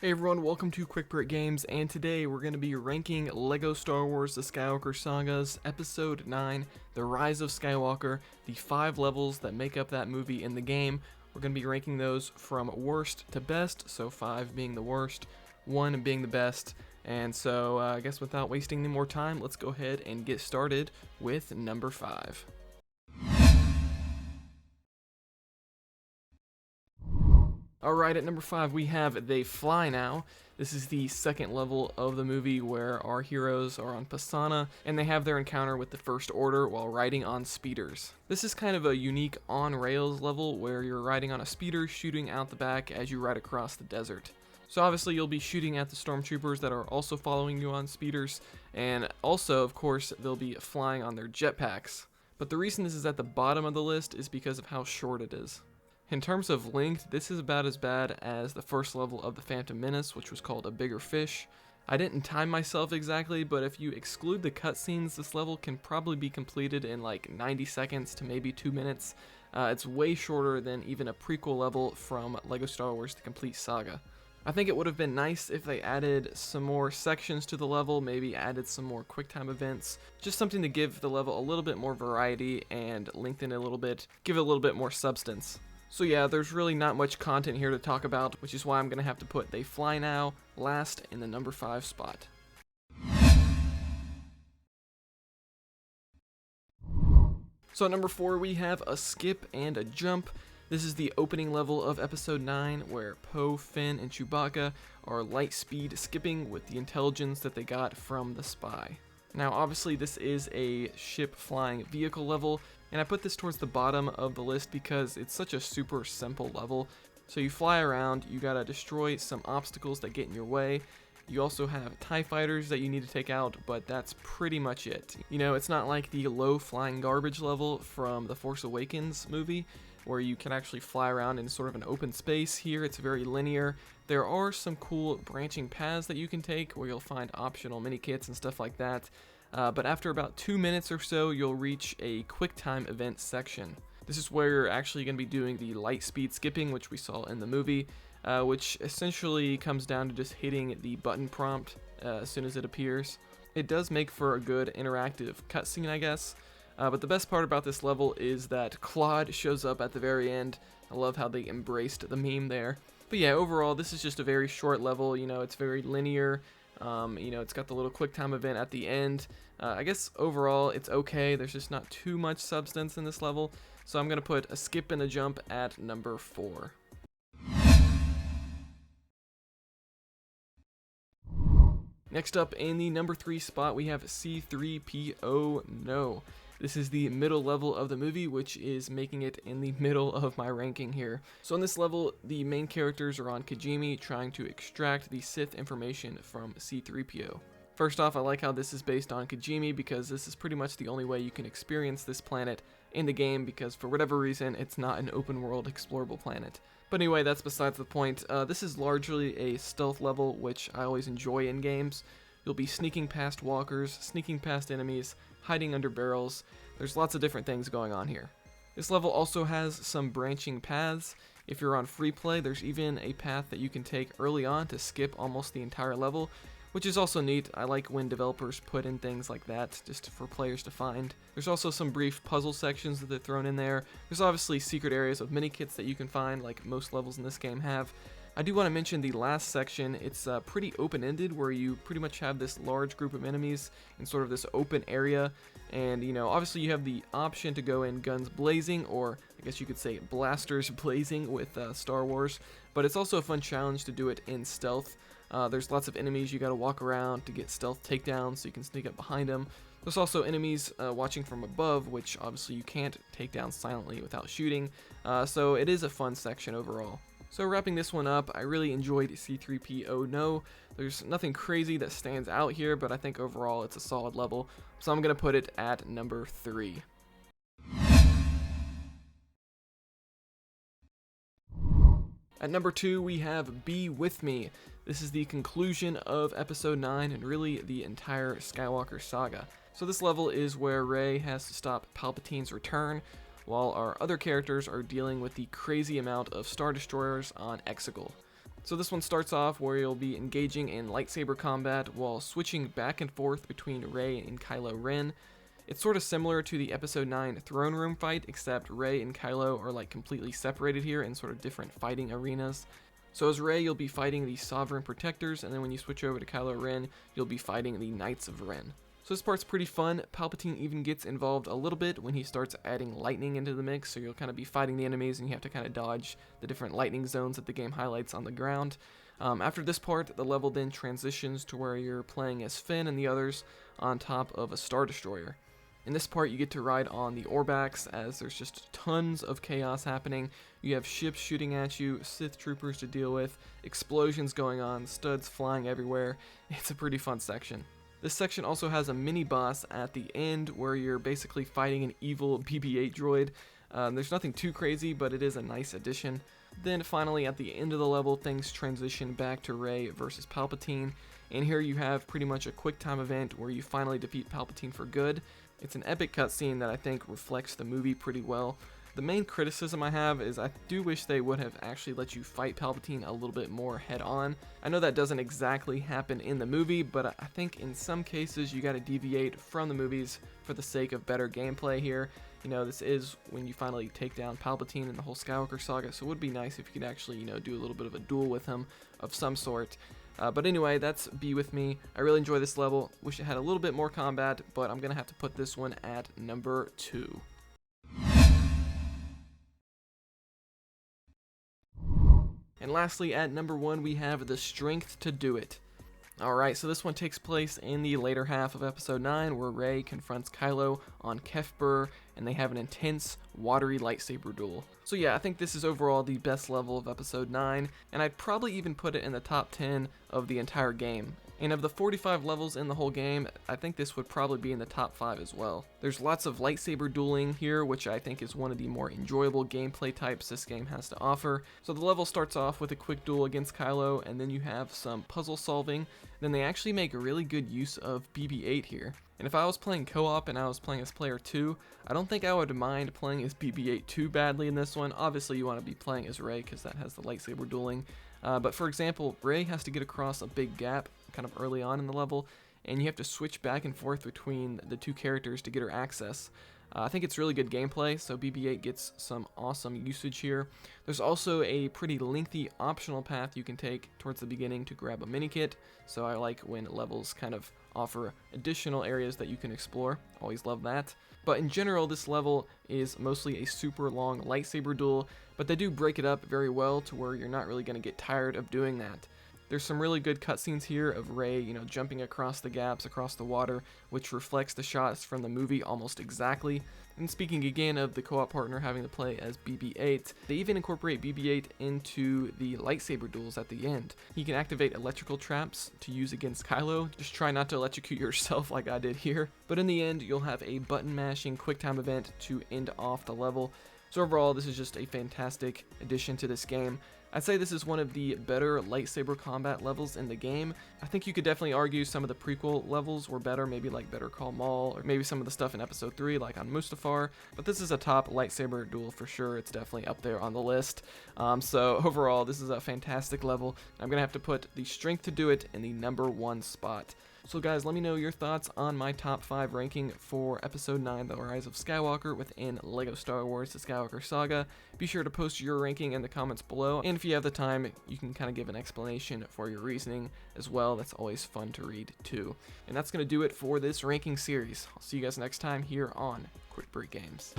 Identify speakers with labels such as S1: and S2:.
S1: Hey everyone, welcome to Quick Break Games, and today we're going to be ranking LEGO Star Wars The Skywalker Saga's Episode 9, The Rise of Skywalker, the 5 levels that make up that movie in the game. We're going to be ranking those from worst to best, so 5 being the worst, 1 being the best, and so I guess without wasting any more time, let's go ahead and get started with number 5. Alright, at number 5 we have They Fly Now. This is the second level of the movie where our heroes are on Pasana and they have their encounter with the First Order while riding on speeders. This is kind of a unique on-rails level where you're riding on a speeder shooting out the back as you ride across the desert. So obviously you'll be shooting at the stormtroopers that are also following you on speeders, and also, of course, they'll be flying on their jetpacks. But the reason this is at the bottom of the list is because of how short it is. In terms of length, this is about as bad as the first level of the Phantom Menace, which was called A Bigger Fish. I didn't time myself exactly, but if you exclude the cutscenes, this level can probably be completed in like 90 seconds to maybe 2 minutes. It's way shorter than even a prequel level from LEGO Star Wars The Complete Saga. I think it would have been nice if they added some more sections to the level, maybe added some more QuickTime events, just something to give the level a little bit more variety and lengthen it a little bit, give it a little bit more substance. So yeah, there's really not much content here to talk about, which is why I'm going to have to put They Fly Now last in the number 5 spot. So at number 4 we have A Skip and a Jump. This is the opening level of Episode 9 where Poe, Finn, and Chewbacca are light speed skipping with the intelligence that they got from the spy. Now obviously this is a ship flying vehicle level, and I put this towards the bottom of the list because it's such a super simple level. So you fly around, you gotta destroy some obstacles that get in your way. You also have TIE fighters that you need to take out, but that's pretty much it. You know, it's not like the low flying garbage level from the Force Awakens movie, where you can actually fly around in sort of an open space. Here it's very linear. There are some cool branching paths that you can take where you'll find optional mini kits and stuff like that. But after about 2 minutes or so, you'll reach a QuickTime event section. This is where you're actually going to be doing the light speed skipping, which we saw in the movie, which essentially comes down to just hitting the button prompt as soon as it appears. It does make for a good interactive cutscene, I guess, but the best part about this level is that Claude shows up at the very end. I love how they embraced the meme there. But yeah, overall, this is just a very short level. You know, it's very linear. You know, it's got the little QuickTime event at the end. I guess overall it's okay. There's just not too much substance in this level, so I'm going to put A Skip and a Jump at number 4. Next up in the number 3 spot we have C-3PO No. This is the middle level of the movie, which is making it in the middle of my ranking here. So in this level, the main characters are on Kijimi trying to extract the Sith information from C-3PO. First off, I like how this is based on Kijimi because this is pretty much the only way you can experience this planet in the game because for whatever reason, it's not an open world explorable planet. But anyway, that's besides the point. This is largely a stealth level, which I always enjoy in games. You'll be sneaking past walkers, sneaking past enemies, hiding under barrels. There's lots of different things going on here. This level also has some branching paths. If you're on free play, there's even a path that you can take early on to skip almost the entire level, which is also neat. I like when developers put in things like that just for players to find. There's also some brief puzzle sections that they're thrown in there. There's obviously secret areas of mini kits that you can find, like most levels in this game have. I do want to mention the last section. It's pretty open-ended, where you pretty much have this large group of enemies in sort of this open area, and you know, obviously you have the option to go in guns blazing, or I guess you could say blasters blazing with Star Wars, but it's also a fun challenge to do it in stealth. There's lots of enemies you gotta walk around to get stealth takedowns so you can sneak up behind them. There's also enemies watching from above, which obviously you can't take down silently without shooting, so it is a fun section overall. So wrapping this one up, I really enjoyed C-3PO No. There's nothing crazy that stands out here, but I think overall it's a solid level, so I'm going to put it at number 3. At number 2, we have Be With Me. This is the conclusion of Episode 9 and really the entire Skywalker Saga. So this level is where Rey has to stop Palpatine's return, while our other characters are dealing with the crazy amount of Star Destroyers on Exegol. So this one starts off where you'll be engaging in lightsaber combat while switching back and forth between Rey and Kylo Ren. It's sort of similar to the Episode 9 throne room fight, except Rey and Kylo are like completely separated here in sort of different fighting arenas. So as Rey, you'll be fighting the Sovereign Protectors, and then when you switch over to Kylo Ren, you'll be fighting the Knights of Ren. So this part's pretty fun. Palpatine even gets involved a little bit when he starts adding lightning into the mix, so you'll kind of be fighting the enemies and you have to kind of dodge the different lightning zones that the game highlights on the ground. After this part, the level then transitions to where you're playing as Finn and the others on top of a Star Destroyer. In this part, you get to ride on the Orbaks, as there's just tons of chaos happening. You have ships shooting at you, Sith troopers to deal with, explosions going on, studs flying everywhere. It's a pretty fun section. This section also has a mini-boss at the end where you're basically fighting an evil BB-8 droid. There's nothing too crazy, but it is a nice addition. Then finally, at the end of the level, things transition back to Rey versus Palpatine. And here you have pretty much a quick time event where you finally defeat Palpatine for good. It's an epic cutscene that I think reflects the movie pretty well. The main criticism I have is I do wish they would have actually let you fight Palpatine a little bit more head on. I know that doesn't exactly happen in the movie, but I think in some cases you gotta deviate from the movies for the sake of better gameplay here. You know, this is when you finally take down Palpatine in the whole Skywalker Saga, so it would be nice if you could actually, you know, do a little bit of a duel with him of some sort. But anyway, that's Be With Me. I really enjoy this level. Wish it had a little bit more combat, but I'm gonna have to put this one at number 2. And lastly, at number 1, we have The Strength to Do It. Alright, so this one takes place in the later half of Episode 9, where Rey confronts Kylo on Kefbur, and they have an intense, watery lightsaber duel. So yeah, I think this is overall the best level of Episode 9, and I'd probably even put it in the top 10 of the entire game. And of the 45 levels in the whole game, I think this would probably be in the top 5 as well. There's lots of lightsaber dueling here, which I think is one of the more enjoyable gameplay types this game has to offer. So the level starts off with a quick duel against Kylo, and then you have some puzzle solving. Then they actually make a really good use of BB-8 here. And if I was playing co-op and I was playing as player 2, I don't think I would mind playing as BB-8 too badly in this one. Obviously you want to be playing as Rey because that has the lightsaber dueling. But for example, Rey has to get across a big gap kind of early on in the level, and you have to switch back and forth between the two characters to get her access. I think it's really good gameplay, so BB-8 gets some awesome usage here. There's also a pretty lengthy optional path you can take towards the beginning to grab a minikit, so I like when levels kind of offer additional areas that you can explore. Always love that. But in general, this level is mostly a super long lightsaber duel, but they do break it up very well to where you're not really going to get tired of doing that. There's some really good cutscenes here of Rey, you know, jumping across the gaps, across the water, which reflects the shots from the movie almost exactly. And speaking again of the co-op partner having to play as BB-8, they even incorporate BB-8 into the lightsaber duels at the end. You can activate electrical traps to use against Kylo. Just try not to electrocute yourself like I did here. But in the end, you'll have a button mashing quick time event to end off the level. So overall, this is just a fantastic addition to this game. I'd say this is one of the better lightsaber combat levels in the game. I think you could definitely argue some of the prequel levels were better, maybe like Better Call Maul, or maybe some of the stuff in Episode 3 like on Mustafar, but this is a top lightsaber duel for sure. It's definitely up there on the list. So overall, this is a fantastic level. I'm going to have to put The Strength to Do It in the number 1 spot. So guys, let me know your thoughts on my top 5 ranking for Episode 9, The Rise of Skywalker within LEGO Star Wars The Skywalker Saga. Be sure to post your ranking in the comments below, and if you have the time, you can kind of give an explanation for your reasoning as well. That's always fun to read too. And that's going to do it for this ranking series. I'll see you guys next time here on Quick Break Games.